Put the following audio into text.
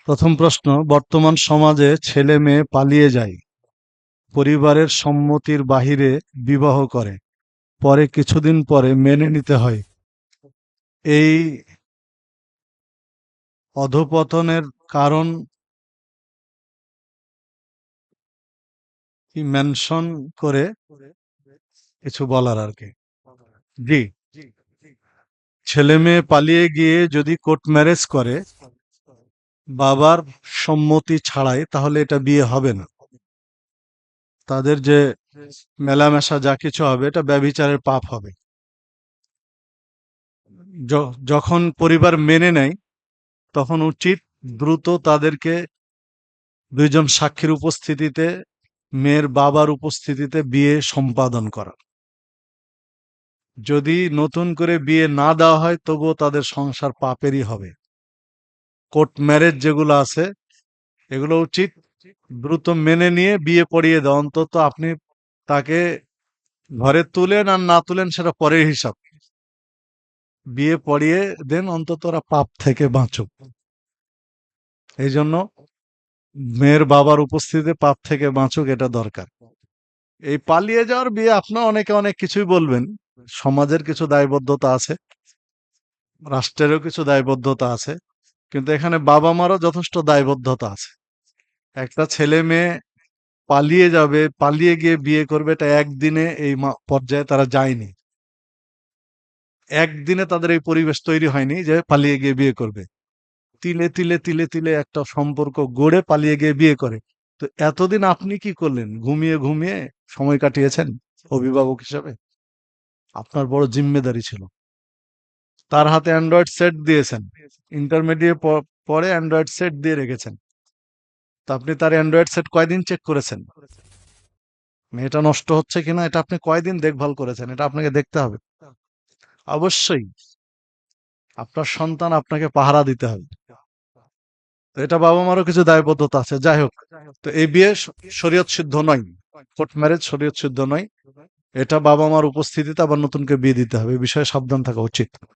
প্রথম প্রশ্ন, বর্তমান সমাজে ছেলে মেয়ে পালিয়ে যায়, পরিবারের সম্মতির বাহিরে বিবাহ করে, পরে কিছুদিন পরে মেনে নিতে হয়। এই অধঃপতনের কারণ কি মেনশন করে কিছু বলার আর কি। জি, ছেলে মেয়ে পালিয়ে গিয়ে যদি কোর্ট ম্যারেজ করে বাবার সম্মতি ছাড়াই, তাহলে এটা বিয়ে হবে না। তাদের যে মেলামেশা যা কিছু হবে, এটা ব্যভিচারের পাপ হবে। যখন পরিবার মেনে নেয়, তখন উচিত দ্রুত তাদেরকে দুইজন সাক্ষীর উপস্থিতিতে, মেয়ের বাবার উপস্থিতিতে বিয়ে সম্পাদন করা। যদি নতুন করে বিয়ে না দেওয়া হয়, তবুও তাদের সংসার পাপেরই হবে। কোর্ট ম্যারেজ যেগুলো আছে, এগুলো উচিত দ্রুত মেনে নিয়ে বিয়ে পড়িয়ে দেওয়া। অন্তত আপনি তাকে ঘরে তুলেন আর না তুলেন সেটা পরের হিসাব, বিয়ে পড়িয়ে দেন, অন্তত ওরা পাপ থেকে বাঁচুক। এই জন্য মেয়ের বাবার উপস্থিতিতে পাপ থেকে বাঁচুক, এটা দরকার। এই পালিয়ে যাওয়ার বিয়ে, আপনার অনেকে অনেক কিছুই বলবেন, সমাজের কিছু দায়বদ্ধতা আছে, রাষ্ট্রেরও কিছু দায়বদ্ধতা আছে, কিন্তু এখানে বাবা মারও যথেষ্ট দায়বদ্ধতা আছে। একটা ছেলে মেয়ে পালিয়ে যাবে, পালিয়ে গিয়ে বিয়ে করবে, এটা একদিনে এই পর্যায়ে তারা যায়নি। একদিনে তাদের এই পরিবেশ তৈরি হয়নি যে পালিয়ে গিয়ে বিয়ে করবে। তিলে তিলে তিলে তিলে একটা সম্পর্ক গড়ে পালিয়ে গিয়ে বিয়ে করে। তো এতদিন আপনি কি করলেন? ঘুমিয়ে ঘুমিয়ে সময় কাটিয়েছেন অভিভাবক হিসাবে। আপনার বড় জিম্মেদারি ছিল। তার হাতে অ্যান্ড্রয়েড সেট দিয়েছেন, ইন্টারমিডিয়েট পরে অ্যান্ড্রয়েড সেট দিয়ে রেখেছেন। তা আপনি তার অ্যান্ড্রয়েড সেট কয়দিন চেক করেছেন? মেয়েটা নষ্ট হচ্ছে কিনা এটা আপনি কয়দিন দেখভাল করেছেন? এটা আপনাকে দেখতে হবে। অবশ্যই আপনার সন্তান আপনাকে পাহারা দিতে হবে। তো এটা বাবা মারও কিছু দায়বদ্ধতা আছে। যাই হোক, তো এই বিয়ে শরীয়ত সিদ্ধ নয়, কোর্ট ম্যারেজ শরীয়ত সিদ্ধ নয়। এটা বাবা মার উপস্থিতিতে আবার নতুনকে বিয়ে দিতে হবে, এই বিষয়ে সাবধান থাকা উচিত।